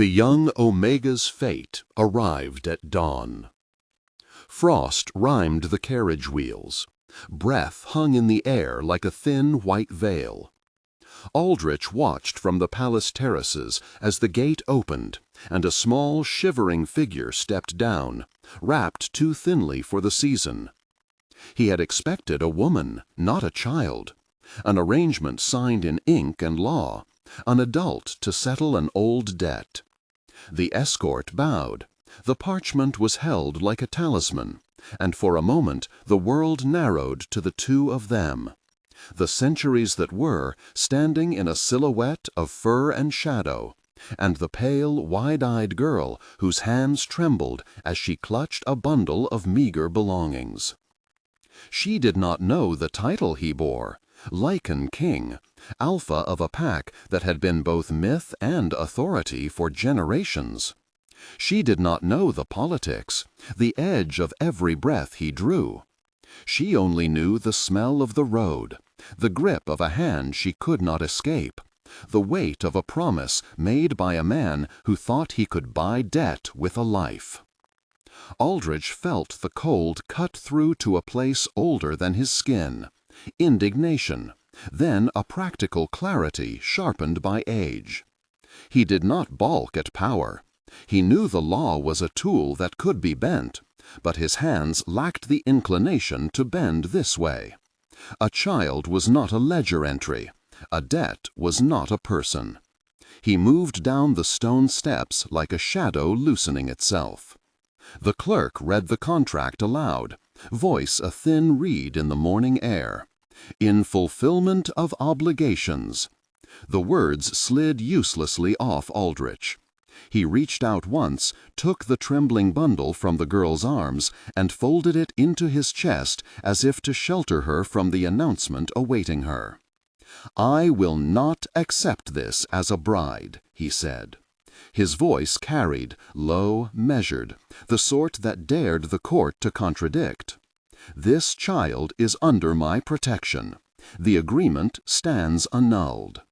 The young Omega's fate arrived at dawn. Frost rimed the carriage wheels. Breath hung in the air like a thin white veil. Aldrich watched from the palace terraces as the gate opened and a small, shivering figure stepped down, wrapped too thinly for the season. He had expected a woman, not a child, an arrangement signed in ink and law, an adult to settle an old debt. The escort bowed. The parchment was held like a talisman, and for a moment the world narrowed to the two of them. The centuries that were, standing in a silhouette of fur and shadow, and the pale, wide-eyed girl whose hands trembled as she clutched a bundle of meager belongings. She did not know the title he bore, Lycan King, alpha of a pack that had been both myth and authority for generations. She did not know the politics, the edge of every breath he drew. She only knew the smell of the road, the grip of a hand she could not escape, the weight of a promise made by a man who thought he could buy debt with a life. Aldrich felt the cold cut through to a place older than his skin, indignation, then a practical clarity sharpened by age. He did not balk at power. He knew the law was a tool that could be bent, but his hands lacked the inclination to bend this way. A child was not a ledger entry. A debt was not a person. He moved down the stone steps like a shadow loosening itself. The clerk read the contract aloud, voice a thin reed in the morning air. In fulfillment of obligations. The words slid uselessly off Aldrich. He reached out once, took the trembling bundle from the girl's arms, and folded it into his chest as if to shelter her from the announcement awaiting her. "I will not accept this as a bride," he said. His voice carried, low, measured, the sort that dared the court to contradict. "This child is under my protection. The agreement stands annulled."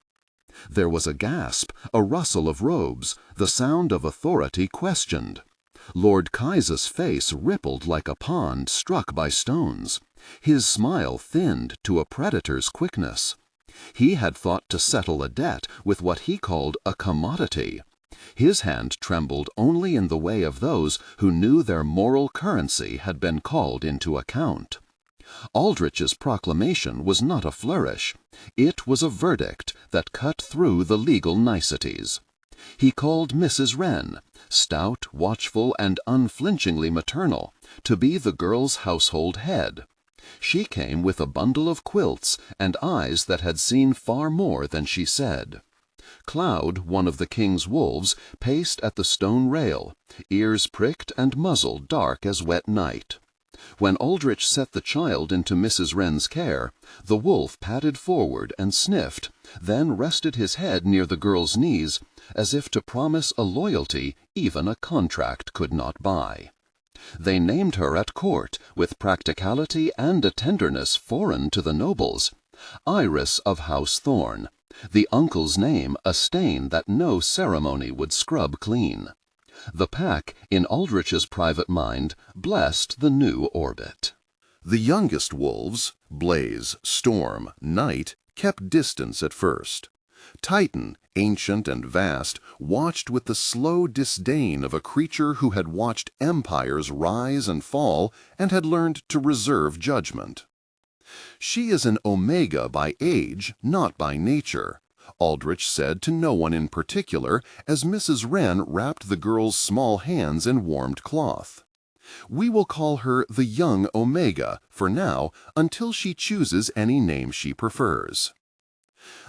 There was a gasp, a rustle of robes, the sound of authority questioned. Lord Kaisa's face rippled like a pond struck by stones. His smile thinned to a predator's quickness. He had thought to settle a debt with what he called a commodity. His hand trembled only in the way of those who knew their moral currency had been called into account. Aldrich's proclamation was not a flourish. It was a verdict that cut through the legal niceties. He called Mrs. Wren, stout, watchful, and unflinchingly maternal, to be the girl's household head. She came with a bundle of quilts and eyes that had seen far more than she said. Cloud, one of the king's wolves, paced at the stone rail, ears pricked and muzzle dark as wet night. When Aldrich set the child into Mrs. Wren's care, the wolf padded forward and sniffed, then rested his head near the girl's knees, as if to promise a loyalty even a contract could not buy. They named her at court, with practicality and a tenderness foreign to the nobles, Iris of House Thorn, the uncle's name a stain that no ceremony would scrub clean. The pack, in Aldrich's private mind, blessed the new orbit. The youngest wolves, Blaze, Storm, Night, kept distance at first. Titan, ancient and vast, watched with the slow disdain of a creature who had watched empires rise and fall and had learned to reserve judgment. "She is an Omega by age, not by nature," Aldrich said to no one in particular as Mrs. Wren wrapped the girl's small hands in warmed cloth. "We will call her the young Omega, for now, until she chooses any name she prefers."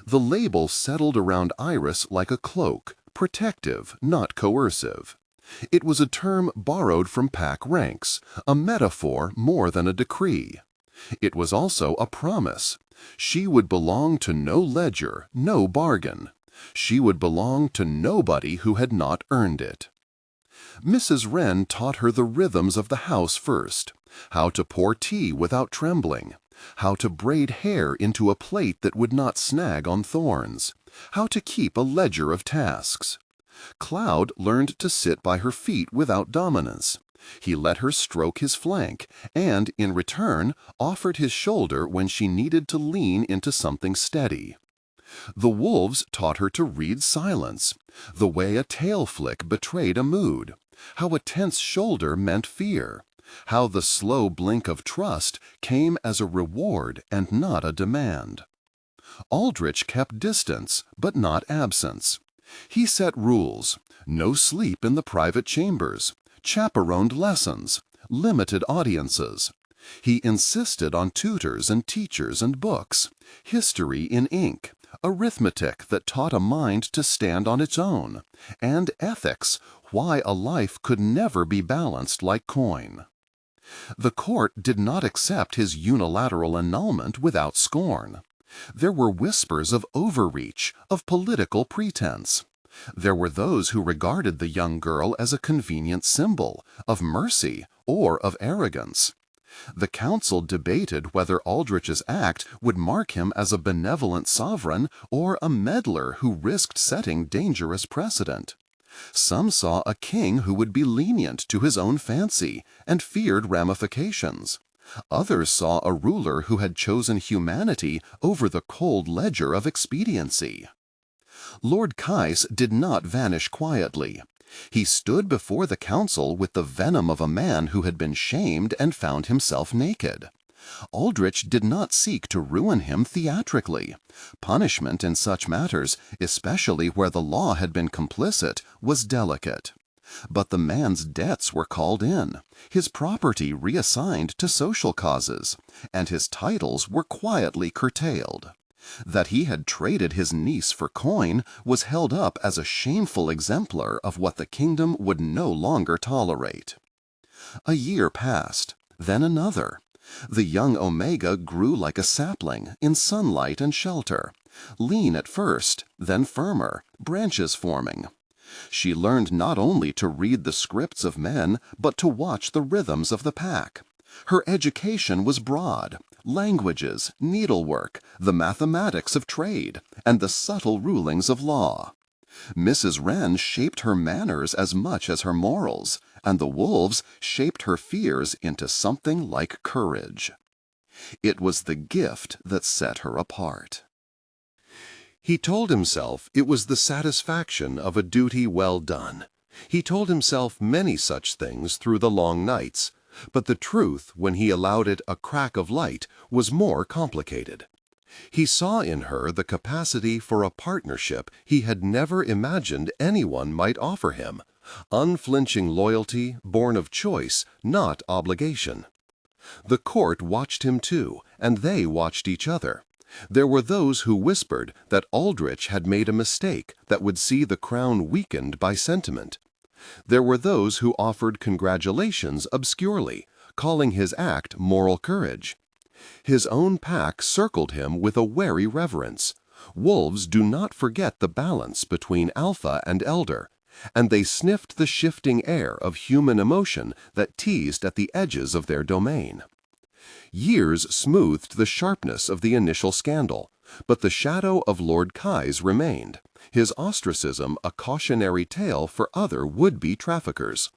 The label settled around Iris like a cloak, protective, not coercive. It was a term borrowed from pack ranks, a metaphor more than a decree. It was also a promise. She would belong to no ledger, no bargain. She would belong to nobody who had not earned it. Mrs. Wren taught her the rhythms of the house first, how to pour tea without trembling, how to braid hair into a plait that would not snag on thorns, how to keep a ledger of tasks. Cloud learned to sit by her feet without dominance. He let her stroke his flank, and, in return, offered his shoulder when she needed to lean into something steady. The wolves taught her to read silence, the way a tail flick betrayed a mood, how a tense shoulder meant fear, how the slow blink of trust came as a reward and not a demand. Aldrich kept distance, but not absence. He set rules: no sleep in the private chambers, chaperoned lessons, limited audiences. He insisted on tutors and teachers and books, history in ink, arithmetic that taught a mind to stand on its own, and ethics, why a life could never be balanced like coin. The court did not accept his unilateral annulment without scorn. There were whispers of overreach, of political pretense. There were those who regarded the young girl as a convenient symbol of mercy or of arrogance. The council debated whether Aldrich's act would mark him as a benevolent sovereign or a meddler who risked setting dangerous precedent. Some saw a king who would be lenient to his own fancy and feared ramifications. Others saw a ruler who had chosen humanity over the cold ledger of expediency. Lord Kais did not vanish quietly. He stood before the council with the venom of a man who had been shamed and found himself naked. Aldrich did not seek to ruin him theatrically. Punishment in such matters, especially where the law had been complicit, was delicate. But the man's debts were called in, his property reassigned to social causes, and his titles were quietly curtailed. That he had traded his niece for coin was held up as a shameful exemplar of what the kingdom would no longer tolerate. A year passed, then another. The young Omega grew like a sapling, in sunlight and shelter, lean at first, then firmer, branches forming. She learned not only to read the scripts of men, but to watch the rhythms of the pack. Her education was broad: languages, needlework, the mathematics of trade, and the subtle rulings of law. Mrs. Wren shaped her manners as much as her morals, and the wolves shaped her fears into something like courage. It was the gift that set her apart. He told himself it was the satisfaction of a duty well done. He told himself many such things through the long nights, but the truth, when he allowed it a crack of light, was more complicated. He saw in her the capacity for a partnership he had never imagined anyone might offer him, unflinching loyalty born of choice, not obligation. The court watched him too, and they watched each other. There were those who whispered that Aldrich had made a mistake that would see the crown weakened by sentiment. There were those who offered congratulations obscurely, calling his act moral courage. His own pack circled him with a wary reverence. Wolves do not forget the balance between alpha and elder, and they sniffed the shifting air of human emotion that teased at the edges of their domain. Years smoothed the sharpness of the initial scandal, but the shadow of Lord Kais remained, his ostracism a cautionary tale for other would-be traffickers.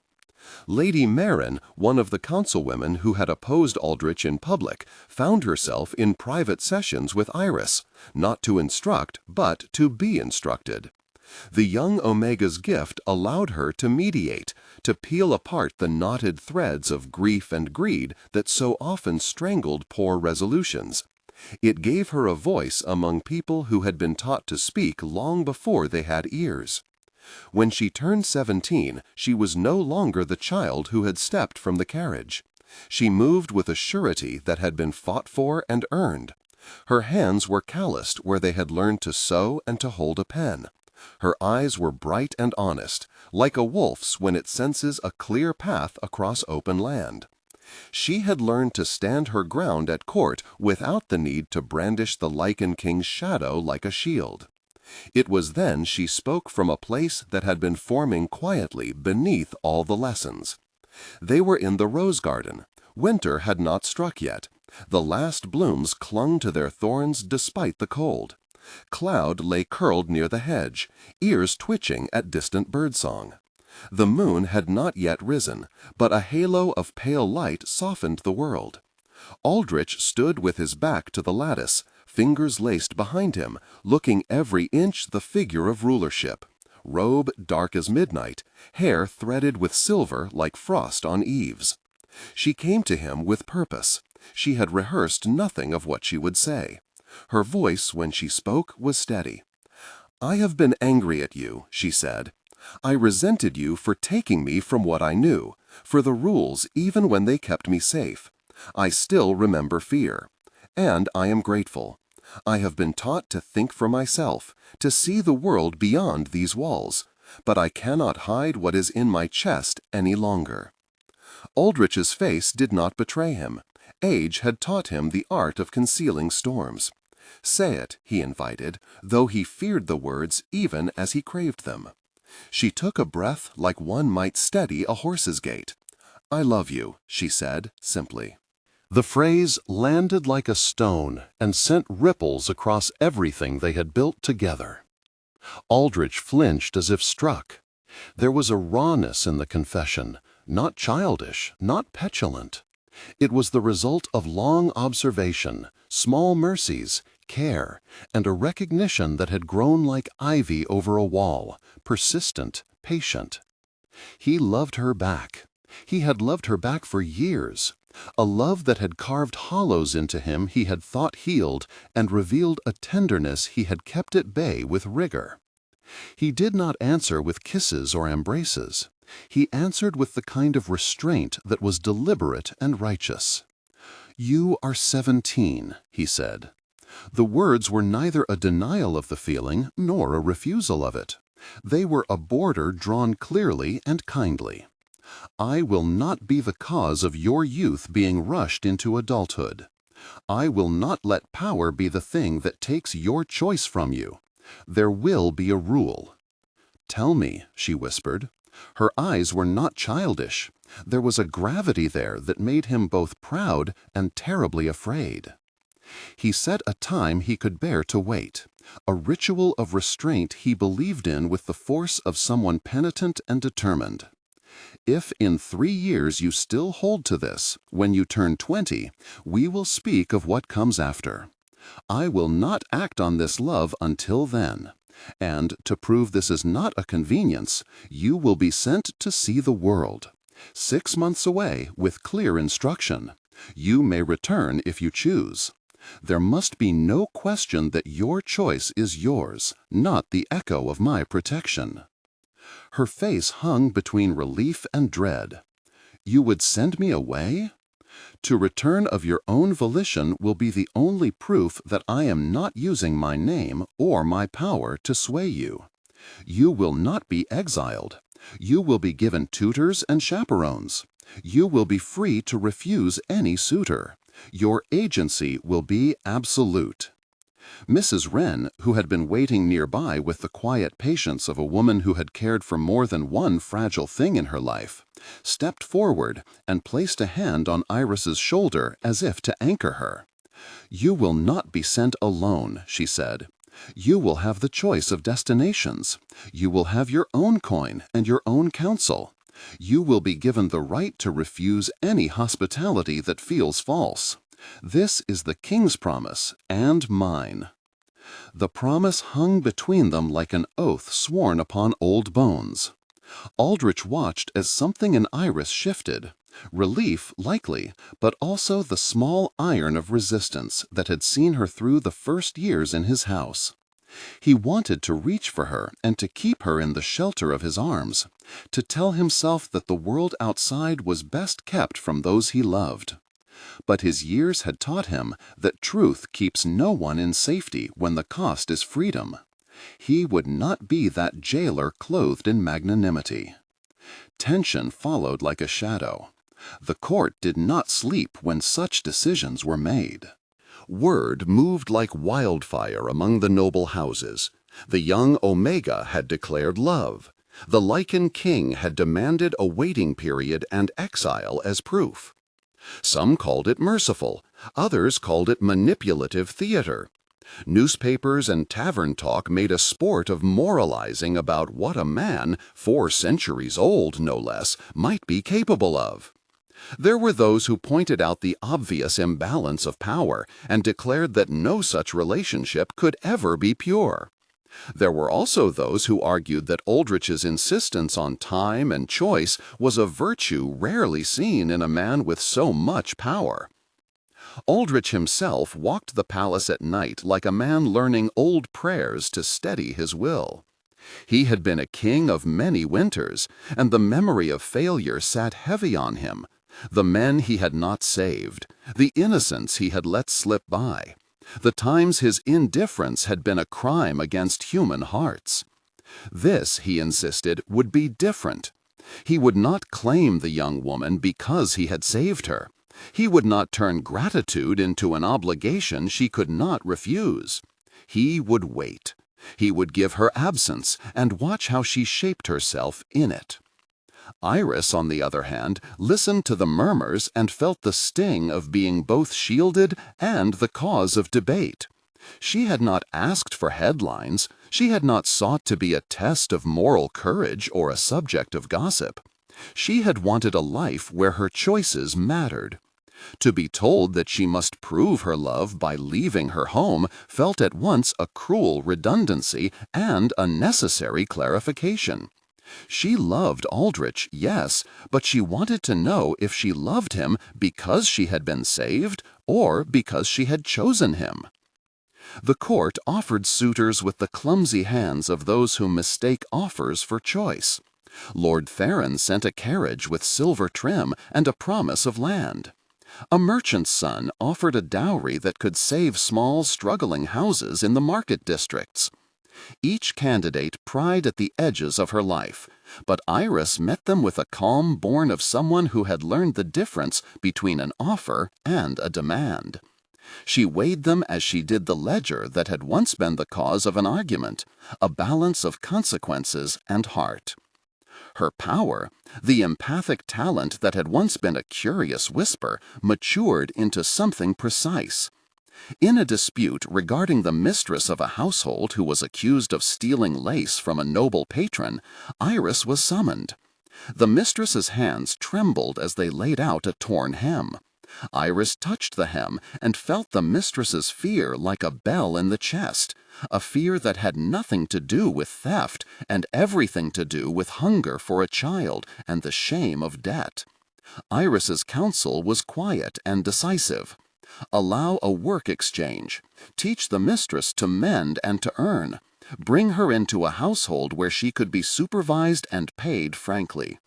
Lady Marin, one of the councilwomen who had opposed Aldrich in public, found herself in private sessions with Iris, not to instruct, but to be instructed. The young Omega's gift allowed her to mediate, to peel apart the knotted threads of grief and greed that so often strangled poor resolutions. It gave her a voice among people who had been taught to speak long before they had ears. When she turned 17, she was no longer the child who had stepped from the carriage. She moved with a surety that had been fought for and earned. Her hands were calloused where they had learned to sew and to hold a pen. Her eyes were bright and honest, like a wolf's when it senses a clear path across open land. She had learned to stand her ground at court without the need to brandish the Lycan King's shadow like a shield. It was then she spoke from a place that had been forming quietly beneath all the lessons. They were in the rose garden. Winter had not struck yet. The last blooms clung to their thorns despite the cold. Cloud lay curled near the hedge, ears twitching at distant birdsong. The moon had not yet risen, but a halo of pale light softened the world. Aldrich stood with his back to the lattice, fingers laced behind him, looking every inch the figure of rulership. Robe dark as midnight, hair threaded with silver like frost on eaves. She came to him with purpose. She had rehearsed nothing of what she would say. Her voice, when she spoke, was steady. "I have been angry at you," she said. "I resented you for taking me from what I knew, for the rules even when they kept me safe. I still remember fear. And I am grateful. I have been taught to think for myself, to see the world beyond these walls, but I cannot hide what is in my chest any longer." Aldrich's face did not betray him. Age had taught him the art of concealing storms. "Say it," he invited, though he feared the words even as he craved them. She took a breath like one might steady a horse's gait. "I love you," she said, simply. The phrase landed like a stone and sent ripples across everything they had built together. Aldrich flinched as if struck. There was a rawness in the confession, not childish, not petulant. It was the result of long observation, small mercies, care, and a recognition that had grown like ivy over a wall, persistent, patient. He loved her back. He had loved her back for years. A love that had carved hollows into him he had thought healed and revealed a tenderness he had kept at bay with rigor. He did not answer with kisses or embraces. He answered with the kind of restraint that was deliberate and righteous. "You are 17, he said. The words were neither a denial of the feeling nor a refusal of it. They were a border drawn clearly and kindly. "I will not be the cause of your youth being rushed into adulthood. I will not let power be the thing that takes your choice from you. There will be a rule." "Tell me," she whispered. Her eyes were not childish. There was a gravity there that made him both proud and terribly afraid. He set a time he could bear to wait, a ritual of restraint he believed in with the force of someone penitent and determined. "If in 3 years you still hold to this, when you turn 20, we will speak of what comes after. I will not act on this love until then. And to prove this is not a convenience, you will be sent to see the world. 6 months away, with clear instruction. You may return if you choose. There must be no question that your choice is yours, not the echo of my protection." Her face hung between relief and dread. "You would send me away? To return of your own volition will be the only proof that I am not using my name or my power to sway you. You will not be exiled. You will be given tutors and chaperones. You will be free to refuse any suitor. Your agency will be absolute." Mrs. Wren, who had been waiting nearby with the quiet patience of a woman who had cared for more than one fragile thing in her life, stepped forward and placed a hand on Iris's shoulder as if to anchor her. "You will not be sent alone," she said. "You will have the choice of destinations. You will have your own coin and your own counsel. You will be given the right to refuse any hospitality that feels false. This is the king's promise, and mine." The promise hung between them like an oath sworn upon old bones. Aldrich watched as something in Iris shifted. Relief, likely, but also the small iron of resistance that had seen her through the first years in his house. He wanted to reach for her and to keep her in the shelter of his arms, to tell himself that the world outside was best kept from those he loved. But his years had taught him that truth keeps no one in safety when the cost is freedom. He would not be that jailer clothed in magnanimity. Tension followed like a shadow. The court did not sleep when such decisions were made. Word moved like wildfire among the noble houses. The young Omega had declared love. The Lycan King had demanded a waiting period and exile as proof. Some called it merciful, others called it manipulative theater. Newspapers and tavern talk made a sport of moralizing about what a man, 4 centuries old no less, might be capable of. There were those who pointed out the obvious imbalance of power and declared that no such relationship could ever be pure. There were also those who argued that Aldrich's insistence on time and choice was a virtue rarely seen in a man with so much power. Aldrich himself walked the palace at night like a man learning old prayers to steady his will. He had been a king of many winters, and the memory of failure sat heavy on him. The men he had not saved, the innocents he had let slip by, the times his indifference had been a crime against human hearts. This, he insisted, would be different. He would not claim the young woman because he had saved her. He would not turn gratitude into an obligation she could not refuse. He would wait. He would give her absence and watch how she shaped herself in it. Iris, on the other hand, listened to the murmurs and felt the sting of being both shielded and the cause of debate. She had not asked for headlines. She had not sought to be a test of moral courage or a subject of gossip. She had wanted a life where her choices mattered. To be told that she must prove her love by leaving her home felt at once a cruel redundancy and a necessary clarification. She loved Aldrich, yes, but she wanted to know if she loved him because she had been saved or because she had chosen him. The court offered suitors with the clumsy hands of those who mistake offers for choice. Lord Theron sent a carriage with silver trim and a promise of land. A merchant's son offered a dowry that could save small, struggling houses in the market districts. Each candidate pried at the edges of her life, but Iris met them with a calm born of someone who had learned the difference between an offer and a demand. She weighed them as she did the ledger that had once been the cause of an argument, a balance of consequences and heart. Her power, the empathic talent that had once been a curious whisper, matured into something precise. In a dispute regarding the mistress of a household who was accused of stealing lace from a noble patron, Iris was summoned. The mistress's hands trembled as they laid out a torn hem. Iris touched the hem and felt the mistress's fear like a bell in the chest, a fear that had nothing to do with theft and everything to do with hunger for a child and the shame of debt. Iris's counsel was quiet and decisive. Allow a work exchange. Teach the mistress to mend and to earn. Bring her into a household where she could be supervised and paid frankly.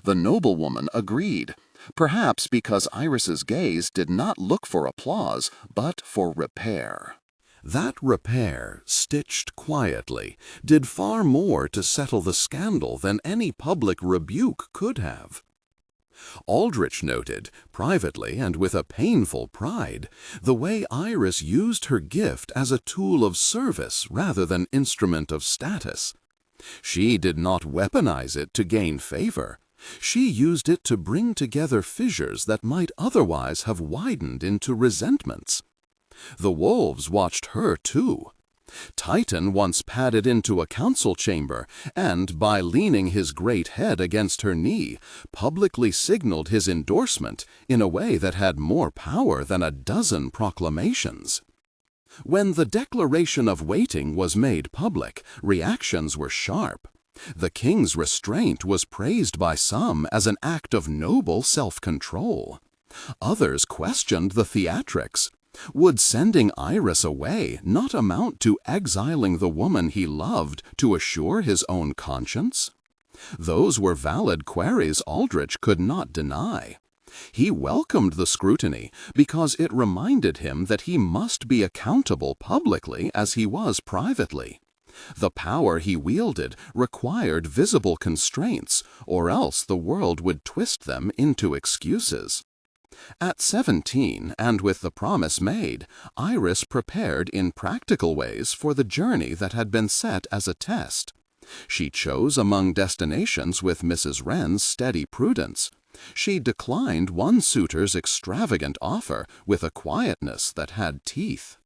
The noblewoman agreed, perhaps because Iris's gaze did not look for applause, but for repair. That repair, stitched quietly, did far more to settle the scandal than any public rebuke could have. Aldrich noted, privately and with a painful pride, the way Iris used her gift as a tool of service rather than instrument of status. She did not weaponize it to gain favor. She used it to bring together fissures that might otherwise have widened into resentments. The wolves watched her, too. Titan once padded into a council chamber and, by leaning his great head against her knee, publicly signaled his endorsement in a way that had more power than a dozen proclamations. When the declaration of waiting was made public, reactions were sharp. The king's restraint was praised by some as an act of noble self-control. Others questioned the theatrics. Would sending Iris away not amount to exiling the woman he loved to assure his own conscience? Those were valid queries Aldrich could not deny. He welcomed the scrutiny because it reminded him that he must be accountable publicly as he was privately. The power he wielded required visible constraints, or else the world would twist them into excuses. At 17, and with the promise made, Iris prepared in practical ways for the journey that had been set as a test. She chose among destinations with Mrs. Wren's steady prudence. She declined one suitor's extravagant offer with a quietness that had teeth.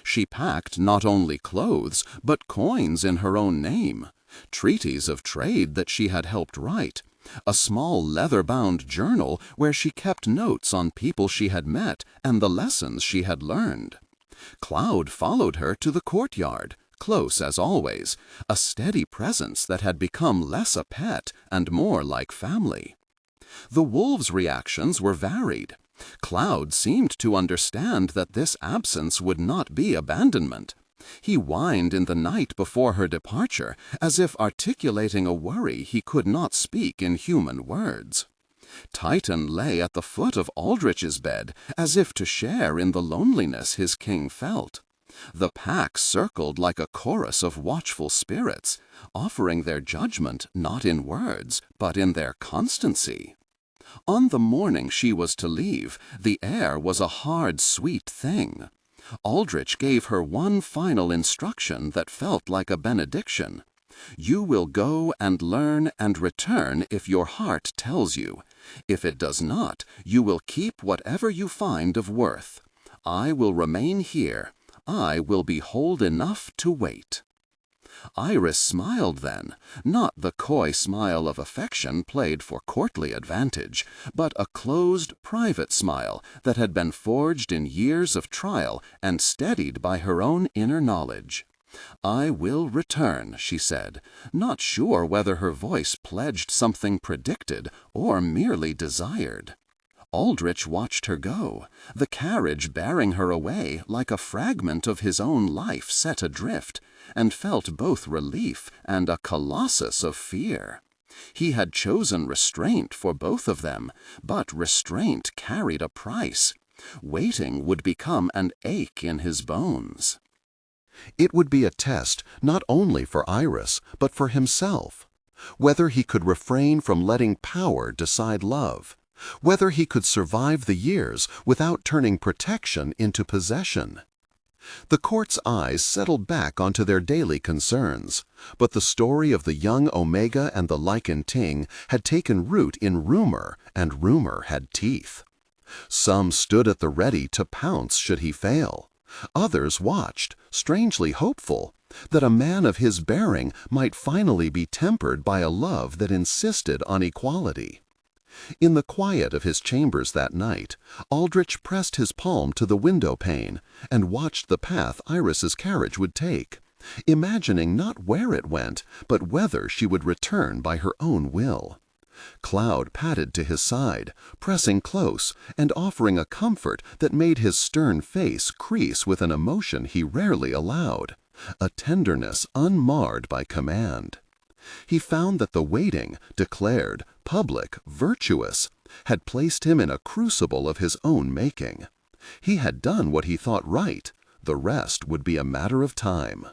She packed not only clothes, but coins in her own name, treaties of trade that she had helped write, a small leather-bound journal where she kept notes on people she had met and the lessons she had learned. Cloud followed her to the courtyard, close as always, a steady presence that had become less a pet and more like family. The wolves' reactions were varied. Cloud seemed to understand that this absence would not be abandonment. He whined in the night before her departure, as if articulating a worry he could not speak in human words. Titan lay at the foot of Aldrich's bed, as if to share in the loneliness his king felt. The pack circled like a chorus of watchful spirits, offering their judgment not in words, but in their constancy. On the morning she was to leave, the air was a hard, sweet thing. Aldrich gave her one final instruction that felt like a benediction. You will go and learn and return if your heart tells you. If it does not, you will keep whatever you find of worth. I will remain here. I will be hold enough to wait. Iris smiled then, not the coy smile of affection played for courtly advantage, but a closed, private smile that had been forged in years of trial and steadied by her own inner knowledge. I will return, she said, not sure whether her voice pledged something predicted or merely desired. Aldrich watched her go, the carriage bearing her away like a fragment of his own life set adrift, and felt both relief and a colossus of fear. He had chosen restraint for both of them, but restraint carried a price. Waiting would become an ache in his bones. It would be a test not only for Iris, but for himself. Whether he could refrain from letting power decide love. Whether he could survive the years without turning protection into possession. The court's eyes settled back onto their daily concerns, but the story of the young Omega and the Lycan King had taken root in rumor, and rumor had teeth. Some stood at the ready to pounce should he fail. Others watched, strangely hopeful, that a man of his bearing might finally be tempered by a love that insisted on equality. In the quiet of his chambers that night, Aldrich pressed his palm to the window pane and watched the path Iris's carriage would take, imagining not where it went, but whether she would return by her own will. Cloud padded to his side, pressing close and offering a comfort that made his stern face crease with an emotion he rarely allowed, a tenderness unmarred by command. He found that the waiting, declared, public, virtuous, had placed him in a crucible of his own making. He had done what he thought right. The rest would be a matter of time.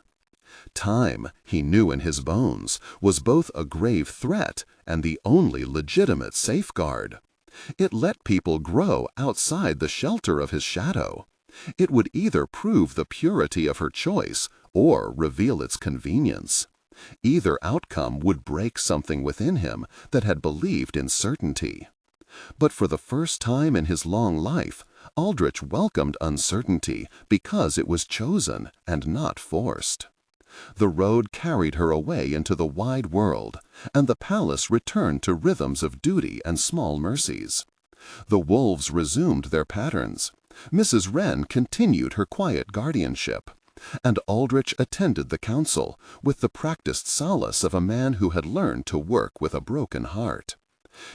Time, he knew in his bones, was both a grave threat and the only legitimate safeguard. It let people grow outside the shelter of his shadow. It would either prove the purity of her choice or reveal its convenience. Either outcome would break something within him that had believed in certainty. But for the first time in his long life, Aldrich welcomed uncertainty because it was chosen and not forced. The road carried her away into the wide world, and the palace returned to rhythms of duty and small mercies. The wolves resumed their patterns. Mrs. Wren continued her quiet guardianship, and Aldrich attended the council with the practiced solace of a man who had learned to work with a broken heart.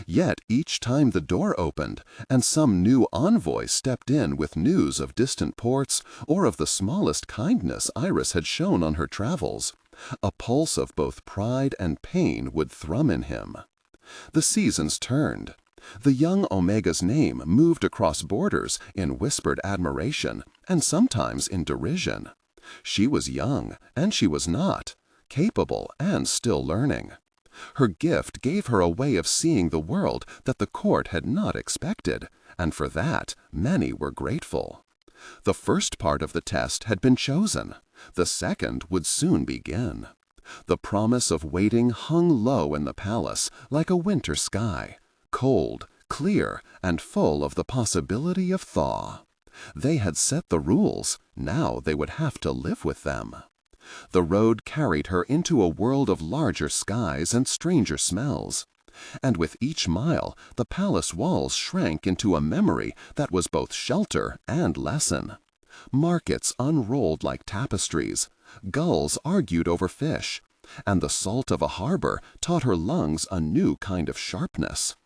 Yet each time the door opened and some new envoy stepped in with news of distant ports or of the smallest kindness Iris had shown on her travels, a pulse of both pride and pain would thrum in him. The seasons turned. The young Omega's name moved across borders in whispered admiration and sometimes in derision. She was young, and she was not, capable and still learning. Her gift gave her a way of seeing the world that the court had not expected, and for that many were grateful. The first part of the test had been chosen. The second would soon begin. The promise of waiting hung low in the palace like a winter sky, cold, clear, and full of the possibility of thaw. They had set the rules, now they would have to live with them. The road carried her into a world of larger skies and stranger smells. And with each mile, the palace walls shrank into a memory that was both shelter and lesson. Markets unrolled like tapestries, gulls argued over fish, and the salt of a harbor taught her lungs a new kind of sharpness.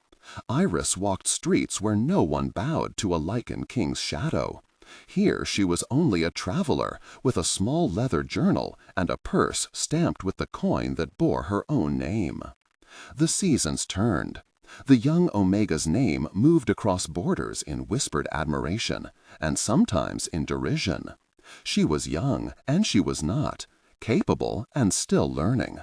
Iris walked streets where no one bowed to a Lycan King's shadow. Here she was only a traveler, with a small leather journal and a purse stamped with the coin that bore her own name. The seasons turned. The young Omega's name moved across borders in whispered admiration, and sometimes in derision. She was young, and she was not, capable and still learning.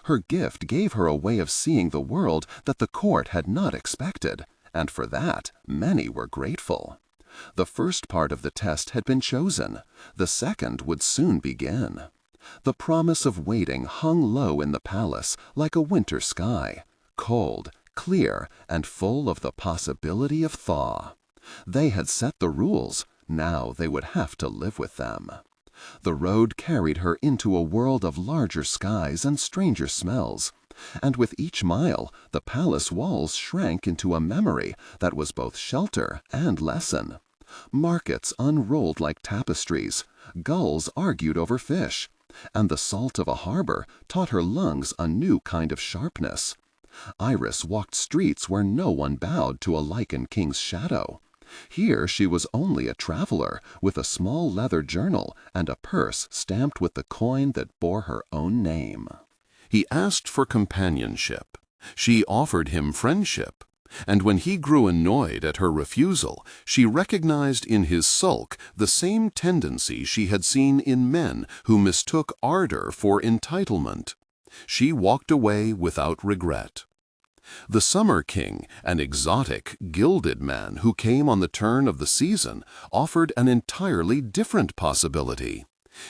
Her gift gave her a way of seeing the world that the court had not expected, and for that many were grateful. The first part of the test had been chosen. The second would soon begin. The promise of waiting hung low in the palace like a winter sky, cold, clear, and full of the possibility of thaw. They had set the rules, now they would have to live with them. The road carried her into a world of larger skies and stranger smells, and with each mile the palace walls shrank into a memory that was both shelter and lesson. Markets unrolled like tapestries, gulls argued over fish, and the salt of a harbor taught her lungs a new kind of sharpness. Iris walked streets where no one bowed to a Lycan King's shadow. Here she was only a traveler, with a small leather journal and a purse stamped with the coin that bore her own name. He asked for companionship. She offered him friendship. And when he grew annoyed at her refusal, she recognized in his sulk the same tendency she had seen in men who mistook ardor for entitlement. She walked away without regret. The Summer King, an exotic, gilded man who came on the turn of the season, offered an entirely different possibility.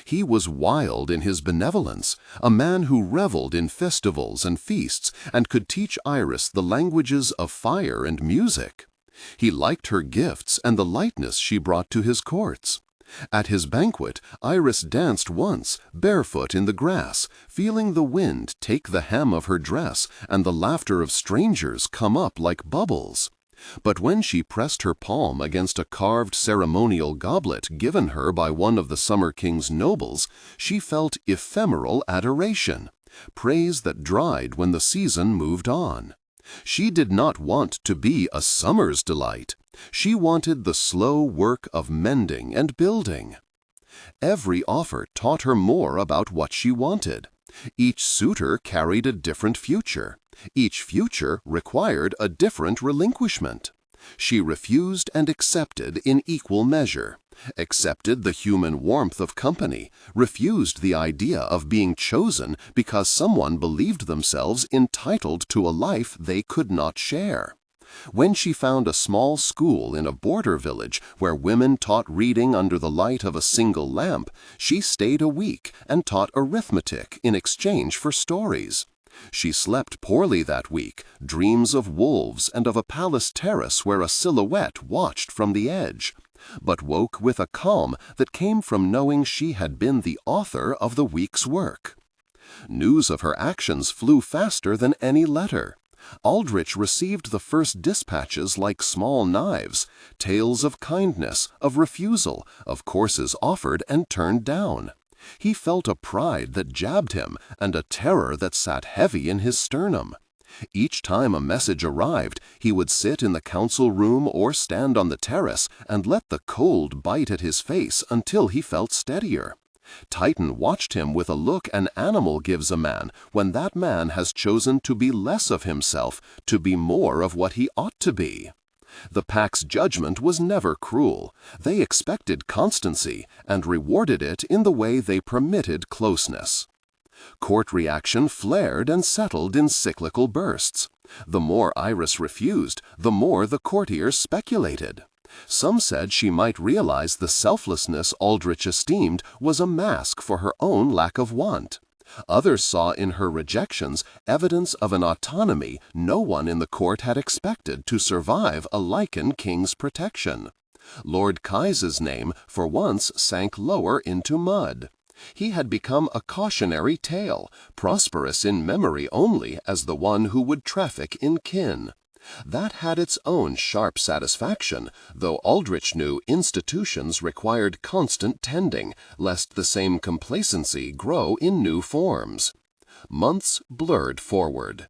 He was wild in his benevolence, a man who reveled in festivals and feasts and could teach Iris the languages of fire and music. He liked her gifts and the lightness she brought to his courts. At his banquet, Iris danced once, barefoot in the grass, feeling the wind take the hem of her dress and the laughter of strangers come up like bubbles. But when she pressed her palm against a carved ceremonial goblet given her by one of the Summer King's nobles, she felt ephemeral adoration, praise that dried when the season moved on. She did not want to be a summer's delight. She wanted the slow work of mending and building. Every offer taught her more about what she wanted. Each suitor carried a different future. Each future required a different relinquishment. She refused and accepted in equal measure, accepted the human warmth of company, refused the idea of being chosen because someone believed themselves entitled to a life they could not share. When she found a small school in a border village where women taught reading under the light of a single lamp, she stayed a week and taught arithmetic in exchange for stories. She slept poorly that week, dreams of wolves and of a palace terrace where a silhouette watched from the edge, but woke with a calm that came from knowing she had been the author of the week's work. News of her actions flew faster than any letter. Aldrich received the first dispatches like small knives, tales of kindness, of refusal, of courses offered and turned down. He felt a pride that jabbed him and a terror that sat heavy in his sternum. Each time a message arrived, he would sit in the council room or stand on the terrace and let the cold bite at his face until he felt steadier. Titan watched him with a look an animal gives a man when that man has chosen to be less of himself, to be more of what he ought to be. The pack's judgment was never cruel. They expected constancy and rewarded it in the way they permitted closeness. Court reaction flared and settled in cyclical bursts. The more Iris refused, the more the courtiers speculated. Some said she might realize the selflessness Aldrich esteemed was a mask for her own lack of want. Others saw in her rejections evidence of an autonomy no one in the court had expected to survive a Lycan King's protection. Lord Kai's name for once sank lower into mud. He had become a cautionary tale, prosperous in memory only as the one who would traffic in kin. That had its own sharp satisfaction, though Aldrich knew institutions required constant tending, lest the same complacency grow in new forms. Months blurred forward.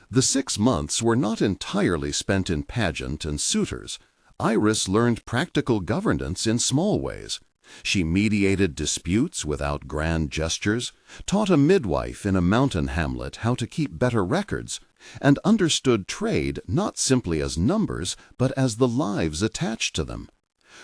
The 6 months were not entirely spent in pageant and suitors. Iris learned practical governance in small ways. She mediated disputes without grand gestures, taught a midwife in a mountain hamlet how to keep better records, and understood trade not simply as numbers, but as the lives attached to them.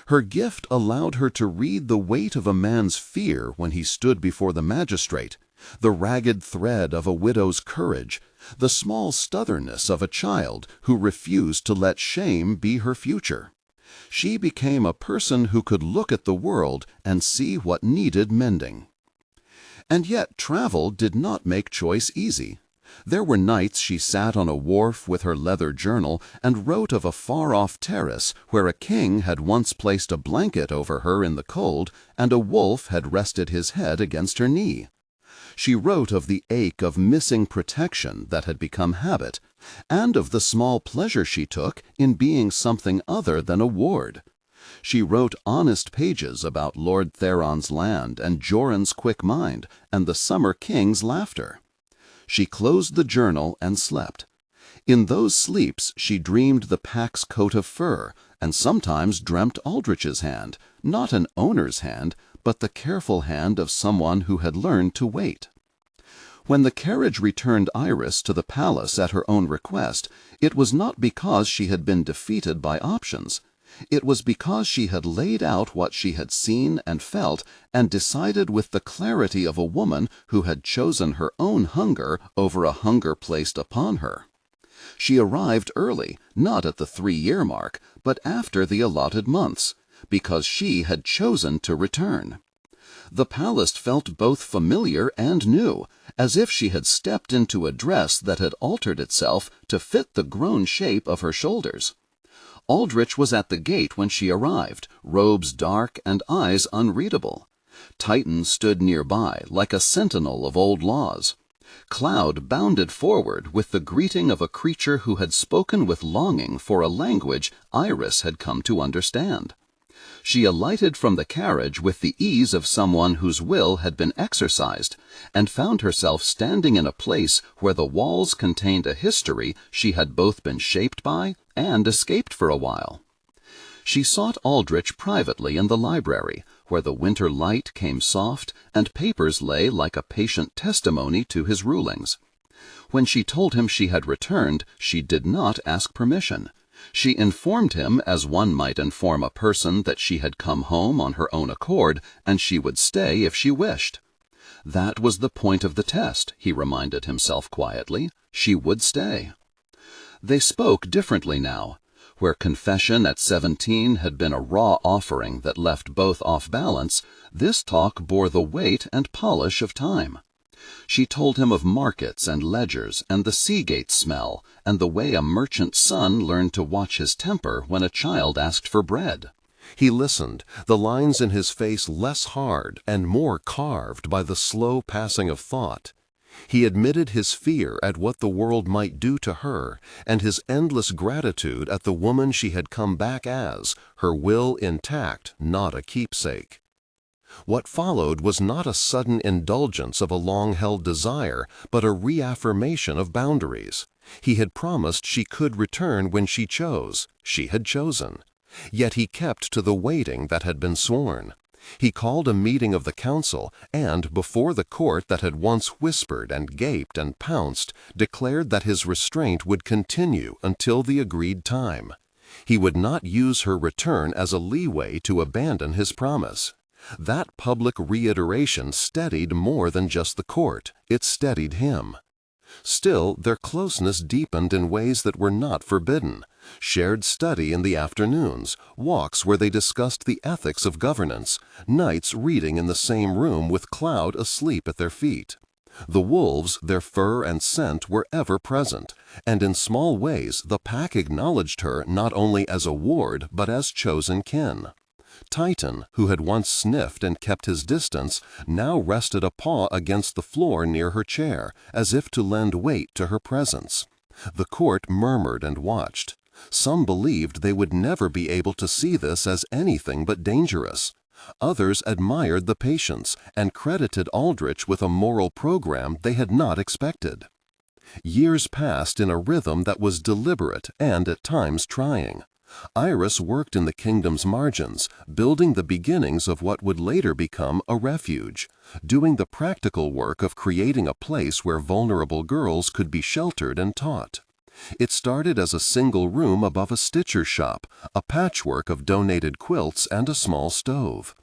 Her gift allowed her to read the weight of a man's fear when he stood before the magistrate, the ragged thread of a widow's courage, the small stubbornness of a child who refused to let shame be her future. She became a person who could look at the world and see what needed mending. And yet travel did not make choice easy. There were nights she sat on a wharf with her leather journal and wrote of a far-off terrace where a king had once placed a blanket over her in the cold and a wolf had rested his head against her knee. She wrote of the ache of missing protection that had become habit, and of the small pleasure she took in being something other than a ward. She wrote honest pages about Lord Theron's land and Joran's quick mind and the summer king's laughter. She closed the journal and slept. In those sleeps she dreamed the pack's coat of fur, and sometimes dreamt Aldrich's hand, not an owner's hand, but the careful hand of someone who had learned to wait. When the carriage returned Iris to the palace at her own request, it was not because she had been defeated by options. It was because she had laid out what she had seen and felt and decided with the clarity of a woman who had chosen her own hunger over a hunger placed upon her. She arrived early, not at the 3-year mark, but after the allotted months, because she had chosen to return. The palace felt both familiar and new, as if she had stepped into a dress that had altered itself to fit the grown shape of her shoulders. Aldrich was at the gate when she arrived, robes dark and eyes unreadable. Titan stood nearby, like a sentinel of old laws. Cloud bounded forward with the greeting of a creature who had spoken with longing for a language Iris had come to understand. She alighted from the carriage with the ease of someone whose will had been exercised, and found herself standing in a place where the walls contained a history she had both been shaped by and escaped for a while. She sought Aldrich privately in the library, where the winter light came soft and papers lay like a patient testimony to his rulings. When she told him she had returned, she did not ask permission. She informed him as one might inform a person that she had come home on her own accord, and she would stay if she wished. That was the point of the test, he reminded himself quietly. She would stay. They spoke differently now. Where confession at 17 had been a raw offering that left both off balance, this talk bore the weight and polish of time. She told him of markets and ledgers and the Seagate smell and the way a merchant's son learned to watch his temper when a child asked for bread. He listened, the lines in his face less hard and more carved by the slow passing of thought. He admitted his fear at what the world might do to her, and his endless gratitude at the woman she had come back as, her will intact, not a keepsake. What followed was not a sudden indulgence of a long-held desire, but a reaffirmation of boundaries. He had promised she could return when she chose. She had chosen. Yet he kept to the waiting that had been sworn. He called a meeting of the council and, before the court that had once whispered and gaped and pounced, declared that his restraint would continue until the agreed time. He would not use her return as a leeway to abandon his promise. That public reiteration steadied more than just the court. It steadied him. Still, their closeness deepened in ways that were not forbidden. Shared study in the afternoons, walks where they discussed the ethics of governance, nights reading in the same room with Cloud asleep at their feet. The wolves, their fur and scent were ever present, and in small ways the pack acknowledged her not only as a ward but as chosen kin. Titan, who had once sniffed and kept his distance, now rested a paw against the floor near her chair, as if to lend weight to her presence. The court murmured and watched. Some believed they would never be able to see this as anything but dangerous. Others admired the patience and credited Aldrich with a moral program they had not expected. Years passed in a rhythm that was deliberate and at times trying. Iris worked in the kingdom's margins, building the beginnings of what would later become a refuge, doing the practical work of creating a place where vulnerable girls could be sheltered and taught. It started as a single room above a stitcher's shop, a patchwork of donated quilts and a small stove.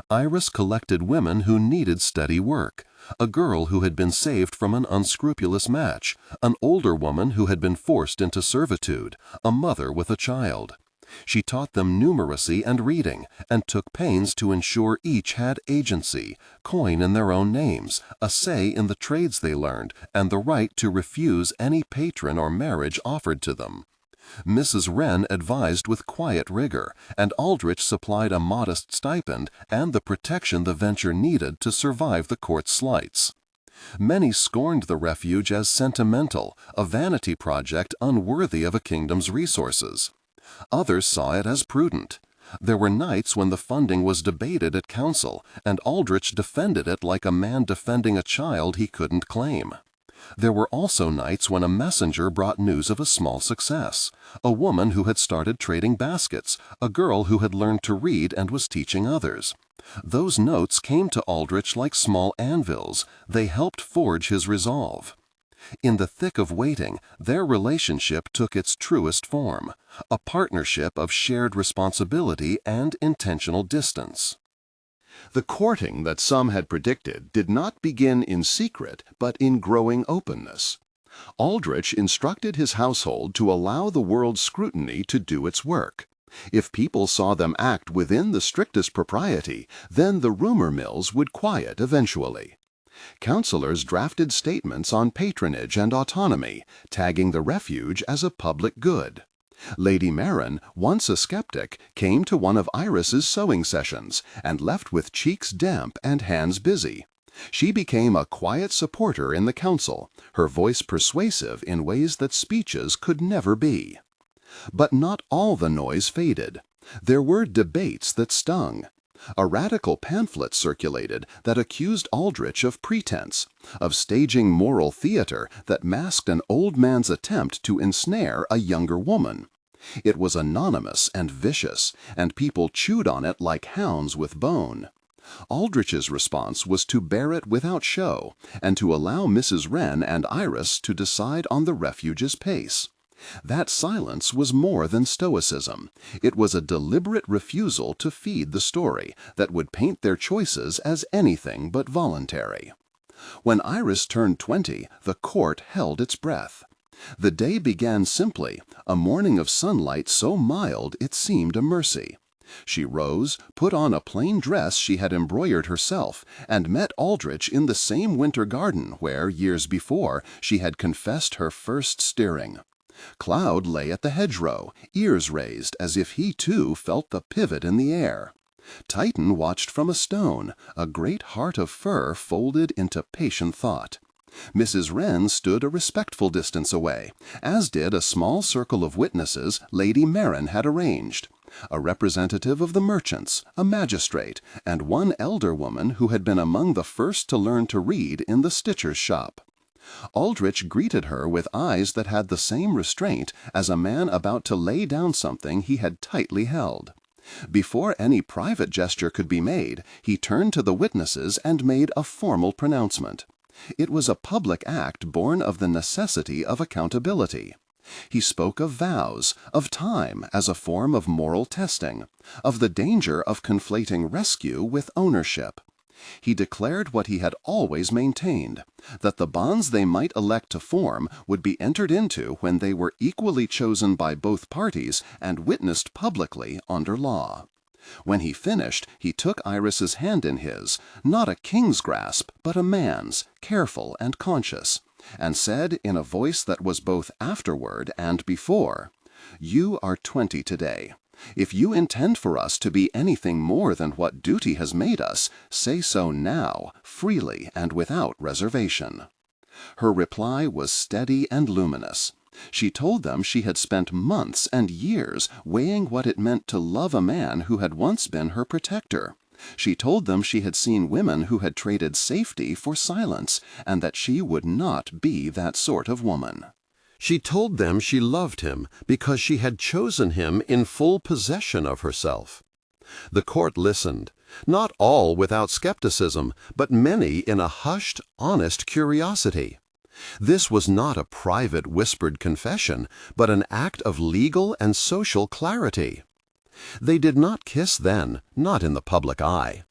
Iris collected women who needed steady work, a girl who had been saved from an unscrupulous match, an older woman who had been forced into servitude, a mother with a child. She taught them numeracy and reading, and took pains to ensure each had agency, coin in their own names, a say in the trades they learned, and the right to refuse any patron or marriage offered to them. Mrs. Wren advised with quiet rigor, and Aldrich supplied a modest stipend and the protection the venture needed to survive the court's slights. Many scorned the refuge as sentimental, a vanity project unworthy of a kingdom's resources. Others saw it as prudent. There were nights when the funding was debated at council, and Aldrich defended it like a man defending a child he couldn't claim. There were also nights when a messenger brought news of a small success, a woman who had started trading baskets, a girl who had learned to read and was teaching others. Those notes came to Aldrich like small anvils. They helped forge his resolve. In the thick of waiting, their relationship took its truest form, a partnership of shared responsibility and intentional distance. The courting that some had predicted did not begin in secret, but in growing openness. Aldrich instructed his household to allow the world's scrutiny to do its work. If people saw them act within the strictest propriety, then the rumor mills would quiet eventually. Councilors drafted statements on patronage and autonomy, tagging the refuge as a public good. Lady Marin, once a skeptic, came to one of Iris's sewing sessions and left with cheeks damp and hands busy. She became a quiet supporter in the council, her voice persuasive in ways that speeches could never be. But not all the noise faded. There were debates that stung. A radical pamphlet circulated that accused Aldrich of pretense, of staging moral theater that masked an old man's attempt to ensnare a younger woman. It was anonymous and vicious, and people chewed on it like hounds with bone. Aldrich's response was to bear it without show, and to allow Mrs. Wren and Iris to decide on the refuge's pace. That silence was more than stoicism. It was a deliberate refusal to feed the story that would paint their choices as anything but voluntary. When Iris turned 20, the court held its breath. The day began simply, a morning of sunlight so mild it seemed a mercy. She rose, put on a plain dress she had embroidered herself, and met Aldrich in the same winter garden where, years before, she had confessed her first steering. Cloud lay at the hedgerow, ears raised as if he too felt the pivot in the air. Titan watched from a stone, a great heart of fur folded into patient thought. Mrs. Wren stood a respectful distance away, as did a small circle of witnesses Lady Marin had arranged. A representative of the merchants, a magistrate, and one elder woman who had been among the first to learn to read in the stitcher's shop. Aldrich greeted her with eyes that had the same restraint as a man about to lay down something he had tightly held. Before any private gesture could be made, he turned to the witnesses and made a formal pronouncement. It was a public act born of the necessity of accountability. He spoke of vows, of time as a form of moral testing, of the danger of conflating rescue with ownership. He declared what he had always maintained, that the bonds they might elect to form would be entered into when they were equally chosen by both parties and witnessed publicly under law. When he finished, he took Iris's hand in his, not a king's grasp, but a man's, careful and conscious, and said in a voice that was both afterward and before, "You are 20 today. If you intend for us to be anything more than what duty has made us, say so now, freely and without reservation." Her reply was steady and luminous. She told them she had spent months and years weighing what it meant to love a man who had once been her protector. She told them she had seen women who had traded safety for silence, and that she would not be that sort of woman. She told them she loved him because she had chosen him in full possession of herself. The court listened, not all without skepticism, but many in a hushed, honest curiosity. This was not a private whispered confession, but an act of legal and social clarity. They did not kiss then, not in the public eye.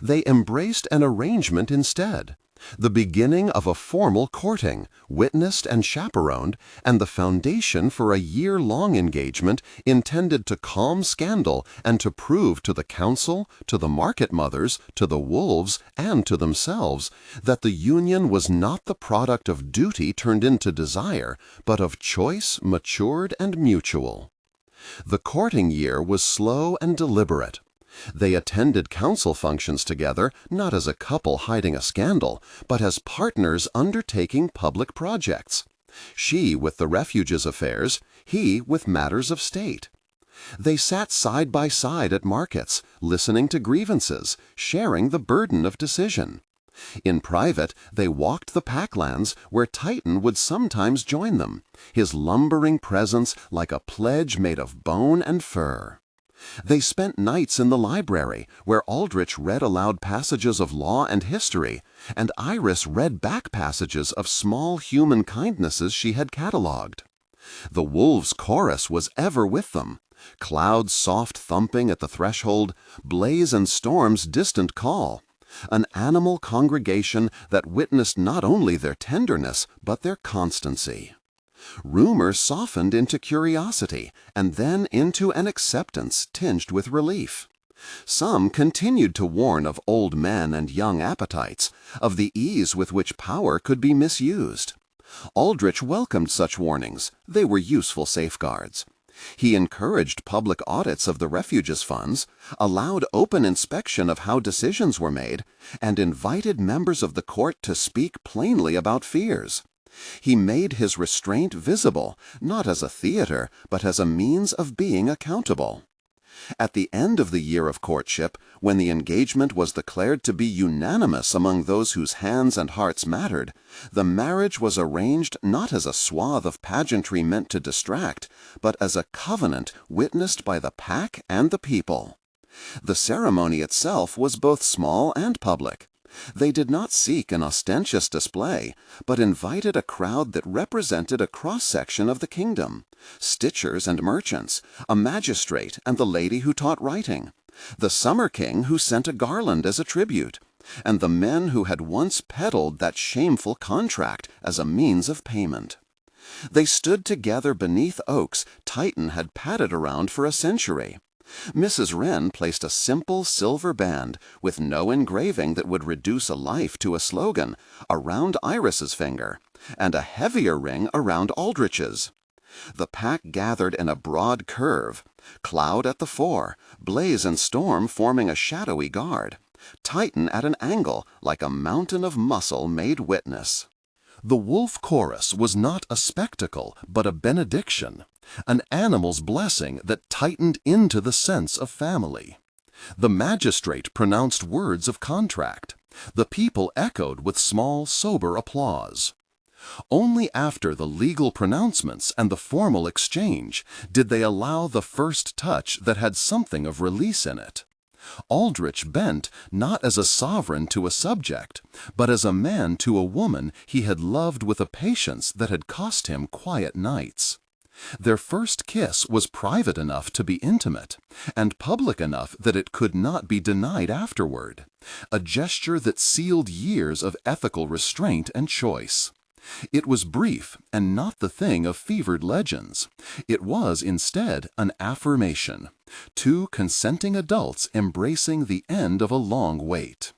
They embraced an arrangement instead, the beginning of a formal courting, witnessed and chaperoned, and the foundation for a year-long engagement intended to calm scandal and to prove to the council, to the market mothers, to the wolves, and to themselves that the union was not the product of duty turned into desire, but of choice matured and mutual. The courting year was slow and deliberate. They attended council functions together, not as a couple hiding a scandal, but as partners undertaking public projects. She with the refuges affairs, he with matters of state. They sat side by side at markets, listening to grievances, sharing the burden of decision. In private, they walked the packlands where Titan would sometimes join them, his lumbering presence like a pledge made of bone and fur. They spent nights in the library, where Aldrich read aloud passages of law and history, and Iris read back passages of small human kindnesses she had catalogued. The wolves' chorus was ever with them, clouds' soft thumping at the threshold, blaze and storm's distant call, an animal congregation that witnessed not only their tenderness, but their constancy. Rumor softened into curiosity, and then into an acceptance tinged with relief. Some continued to warn of old men and young appetites, of the ease with which power could be misused. Aldrich welcomed such warnings. They were useful safeguards. He encouraged public audits of the refuges funds, allowed open inspection of how decisions were made, and invited members of the court to speak plainly about fears. He made his restraint visible, not as a theater, but as a means of being accountable. At the end of the year of courtship, when the engagement was declared to be unanimous among those whose hands and hearts mattered, the marriage was arranged not as a swath of pageantry meant to distract, but as a covenant witnessed by the pack and the people. The ceremony itself was both small and public. They did not seek an ostentatious display, but invited a crowd that represented a cross-section of the kingdom, stitchers and merchants, a magistrate and the lady who taught writing, the summer king who sent a garland as a tribute, and the men who had once peddled that shameful contract as a means of payment. They stood together beneath oaks Titan had padded around for a century. Mrs. Wren placed a simple silver band, with no engraving that would reduce a life to a slogan, around Iris's finger, and a heavier ring around Aldrich's. The pack gathered in a broad curve, cloud at the fore, blaze and storm forming a shadowy guard, Titan at an angle like a mountain of muscle made witness. The wolf chorus was not a spectacle, but a benediction, an animal's blessing that tightened into the sense of family. The magistrate pronounced words of contract. The people echoed with small, sober applause. Only after the legal pronouncements and the formal exchange did they allow the first touch that had something of release in it. Aldrich bent not as a sovereign to a subject, but as a man to a woman he had loved with a patience that had cost him quiet nights. Their first kiss was private enough to be intimate, and public enough that it could not be denied afterward, a gesture that sealed years of ethical restraint and choice. It was brief and not the thing of fevered legends. It was instead an affirmation, two consenting adults embracing the end of a long wait.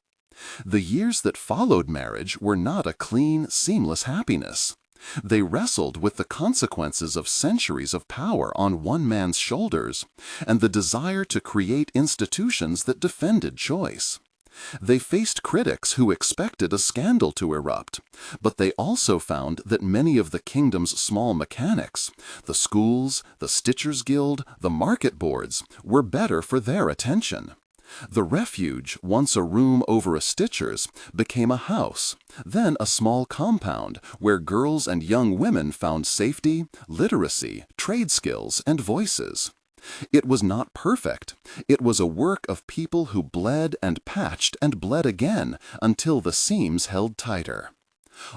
The years that followed marriage were not a clean, seamless happiness. They wrestled with the consequences of centuries of power on one man's shoulders and the desire to create institutions that defended choice. They faced critics who expected a scandal to erupt, but they also found that many of the kingdom's small mechanics, the schools, the Stitchers' Guild, the market boards, were better for their attention. The refuge, once a room over a stitcher's, became a house, then a small compound where girls and young women found safety, literacy, trade skills, and voices. It was not perfect. It was a work of people who bled and patched and bled again until the seams held tighter.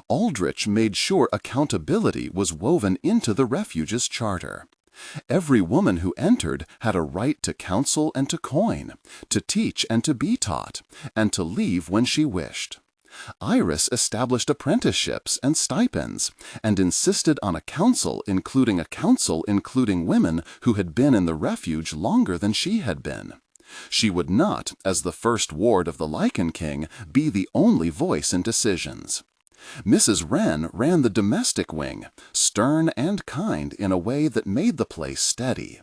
Aldrich made sure accountability was woven into the refuge's charter. Every woman who entered had a right to counsel and to coin, to teach and to be taught, and to leave when she wished. Iris established apprenticeships and stipends, and insisted on a council including women who had been in the refuge longer than she had been. She would not, as the first ward of the Lycan King, be the only voice in decisions. Mrs. Wren ran the domestic wing, stern and kind in a way that made the place steady.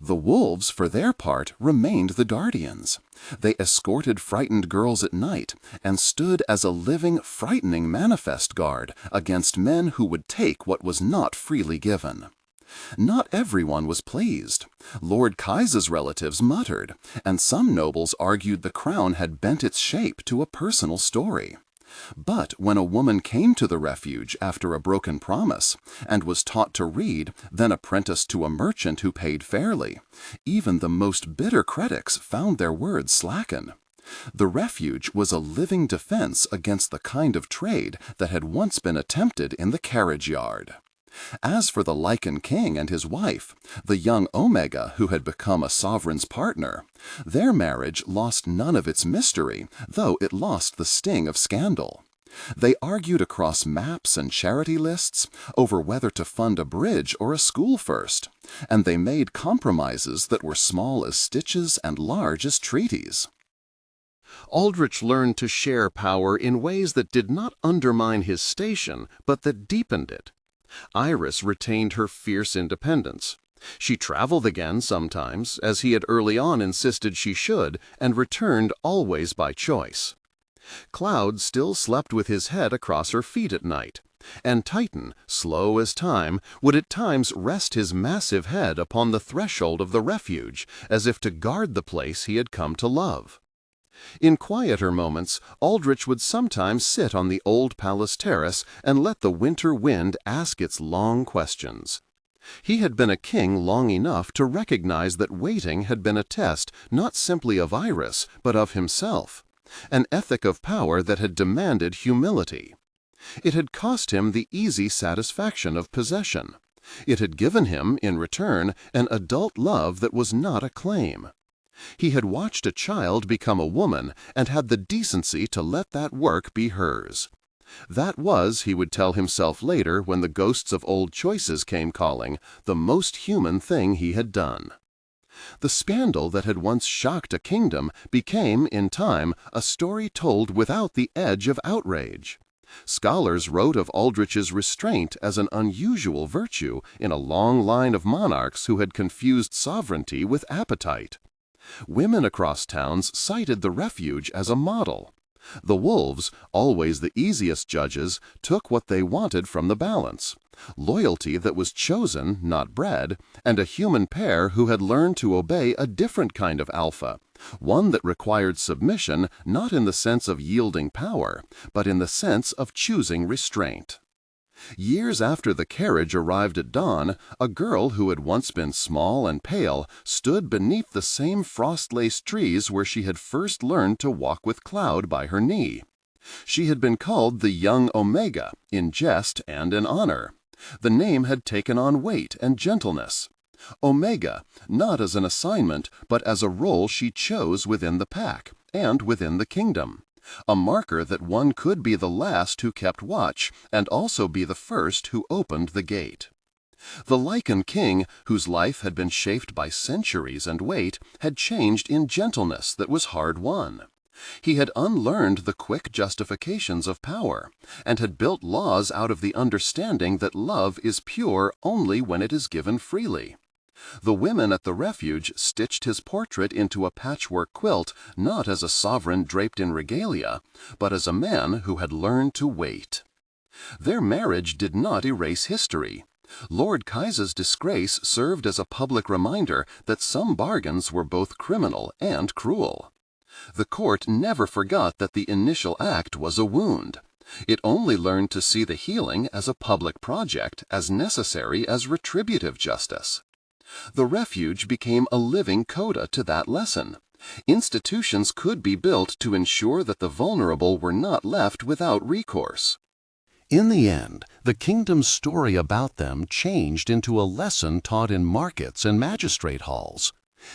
The wolves, for their part, remained the guardians. They escorted frightened girls at night and stood as a living, frightening manifest guard against men who would take what was not freely given. Not everyone was pleased. Lord Kaiser's relatives muttered, and some nobles argued the crown had bent its shape to a personal story. But when a woman came to the refuge after a broken promise, and was taught to read, then apprenticed to a merchant who paid fairly, even the most bitter critics found their words slacken. The refuge was a living defense against the kind of trade that had once been attempted in the carriage yard. As for the Lycan King and his wife, the young Omega who had become a sovereign's partner, their marriage lost none of its mystery, though it lost the sting of scandal. They argued across maps and charity lists over whether to fund a bridge or a school first, and they made compromises that were small as stitches and large as treaties. Aldrich learned to share power in ways that did not undermine his station, but that deepened it. Iris retained her fierce independence. She traveled again sometimes, as he had early on insisted she should, and returned always by choice. Cloud still slept with his head across her feet at night, and Titan, slow as time, would at times rest his massive head upon the threshold of the refuge, as if to guard the place he had come to love. In quieter moments, Aldrich would sometimes sit on the old palace terrace and let the winter wind ask its long questions. He had been a king long enough to recognize that waiting had been a test not simply of Iris, but of himself, an ethic of power that had demanded humility. It had cost him the easy satisfaction of possession. It had given him, in return, an adult love that was not a claim. He had watched a child become a woman and had the decency to let that work be hers. That was, he would tell himself later when the ghosts of old choices came calling, the most human thing he had done. The scandal that had once shocked a kingdom became, in time, a story told without the edge of outrage. Scholars wrote of Aldrich's restraint as an unusual virtue in a long line of monarchs who had confused sovereignty with appetite. Women across towns cited the refuge as a model. The wolves, always the easiest judges, took what they wanted from the balance: loyalty that was chosen, not bred, and a human pair who had learned to obey a different kind of alpha, one that required submission not in the sense of yielding power, but in the sense of choosing restraint. Years after the carriage arrived at dawn, a girl who had once been small and pale stood beneath the same frost-laced trees where she had first learned to walk with Cloud by her knee. She had been called the young Omega, in jest and in honor. The name had taken on weight and gentleness. Omega, not as an assignment, but as a role she chose within the pack, and within the kingdom. a marker that one could be the last who kept watch and also be the first who opened the gate. The Lycan King, whose life had been shaped by centuries and wait, had changed in gentleness that was hard won. He had unlearned the quick justifications of power, and had built laws out of the understanding that love is pure only when it is given freely. The women at the refuge stitched his portrait into a patchwork quilt not as a sovereign draped in regalia, but as a man who had learned to wait. Their marriage did not erase history. Lord Kaisa's disgrace served as a public reminder that some bargains were both criminal and cruel. The court never forgot that the initial act was a wound. It only learned to see the healing as a public project, as necessary as retributive justice. The refuge became a living coda to that lesson. Institutions could be built to ensure that the vulnerable were not left without recourse. In the end, the kingdom's story about them changed into a lesson taught in markets and magistrate halls,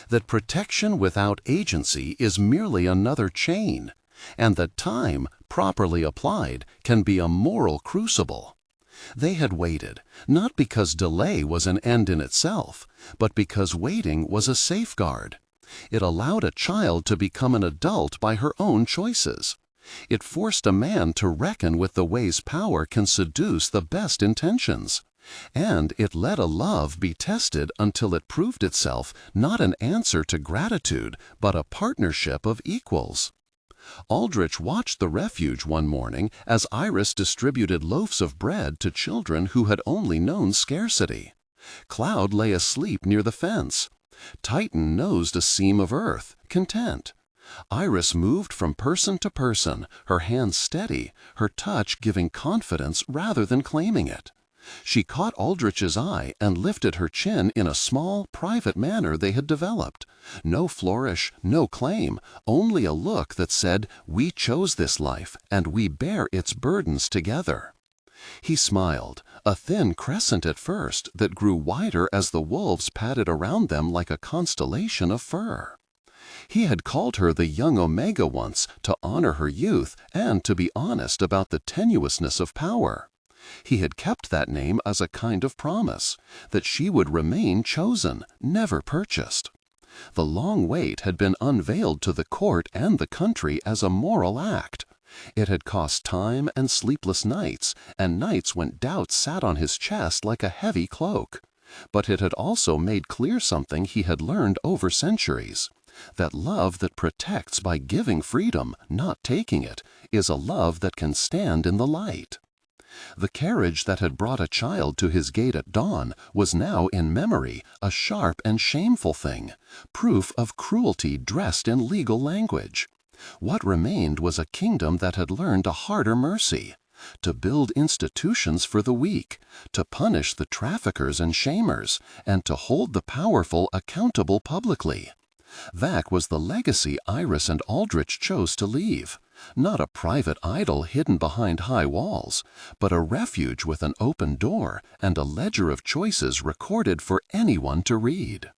that protection without agency is merely another chain, and that time, properly applied, can be a moral crucible. They had waited, not because delay was an end in itself, but because waiting was a safeguard. It allowed a child to become an adult by her own choices. It forced a man to reckon with the ways power can seduce the best intentions. And it let a love be tested until it proved itself not an answer to gratitude, but a partnership of equals. Aldrich watched the refuge one morning as Iris distributed loaves of bread to children who had only known scarcity. Cloud lay asleep near the fence. Titan nosed a seam of earth, content. Iris moved from person to person, her hands steady, her touch giving confidence rather than claiming it. She caught Aldrich's eye and lifted her chin in a small, private manner they had developed. No flourish, no claim, only a look that said, "We chose this life, and we bear its burdens together." He smiled, a thin crescent at first that grew wider as the wolves padded around them like a constellation of fur. He had called her the young Omega once to honor her youth and to be honest about the tenuousness of power. He had kept that name as a kind of promise, that she would remain chosen, never purchased. The long wait had been unveiled to the court and the country as a moral act. It had cost time and sleepless nights, and nights when doubt sat on his chest like a heavy cloak. But it had also made clear something he had learned over centuries, that love that protects by giving freedom, not taking it, is a love that can stand in the light. The carriage that had brought a child to his gate at dawn was now in memory a sharp and shameful thing, proof of cruelty dressed in legal language. What remained was a kingdom that had learned a harder mercy, to build institutions for the weak, to punish the traffickers and shamers, and to hold the powerful accountable publicly. That was the legacy Iris and Aldrich chose to leave. Not a private idol hidden behind high walls, but a refuge with an open door and a ledger of choices recorded for anyone to read.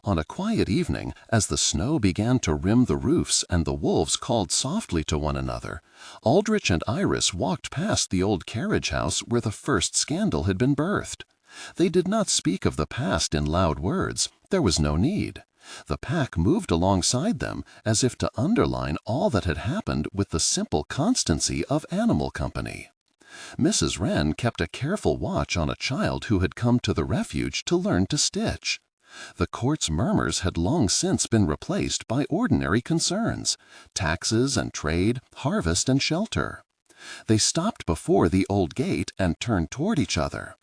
On a quiet evening, as the snow began to rim the roofs and the wolves called softly to one another, Aldrich and Iris walked past the old carriage house where the first scandal had been birthed. They did not speak of the past in loud words. There was no need. The pack moved alongside them as if to underline all that had happened with the simple constancy of animal company. Mrs. Wren kept a careful watch on a child who had come to the refuge to learn to stitch. The court's murmurs had long since been replaced by ordinary concerns, taxes and trade, harvest and shelter. They stopped before the old gate and turned toward each other.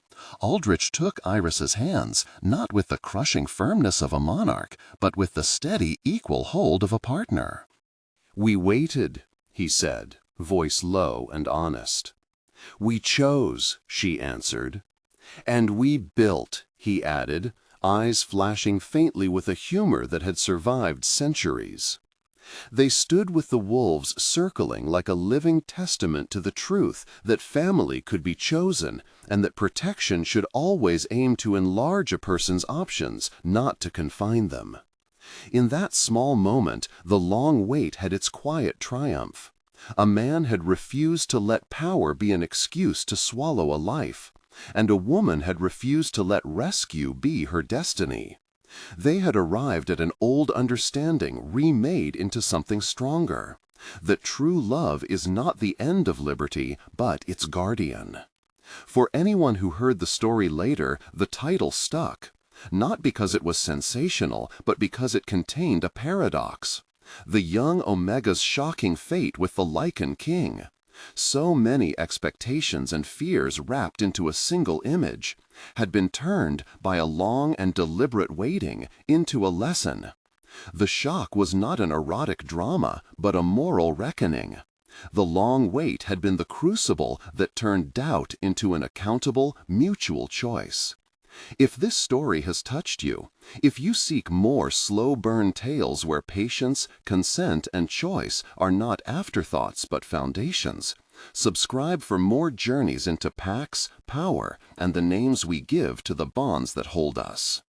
Aldrich took Iris's hands, not with the crushing firmness of a monarch, but with the steady, equal hold of a partner. "We waited," he said, voice low and honest. "We chose," she answered. "And we built," he added, eyes flashing faintly with a humor that had survived centuries. They stood with the wolves circling like a living testament to the truth that family could be chosen and that protection should always aim to enlarge a person's options, not to confine them. In that small moment, the long wait had its quiet triumph. A man had refused to let power be an excuse to swallow a life, and a woman had refused to let rescue be her destiny. They had arrived at an old understanding remade into something stronger, that true love is not the end of liberty, but its guardian. For anyone who heard the story later, the title stuck, not because it was sensational, but because it contained a paradox. The young Omega's shocking fate with the Lycan King. So many expectations and fears wrapped into a single image had been turned by a long and deliberate waiting into a lesson. The shock was not an erotic drama, but a moral reckoning. The long wait had been the crucible that turned doubt into an accountable, mutual choice. If this story has touched you, if you seek more slow-burn tales where patience, consent, and choice are not afterthoughts but foundations, subscribe for more journeys into pacts, power, and the names we give to the bonds that hold us.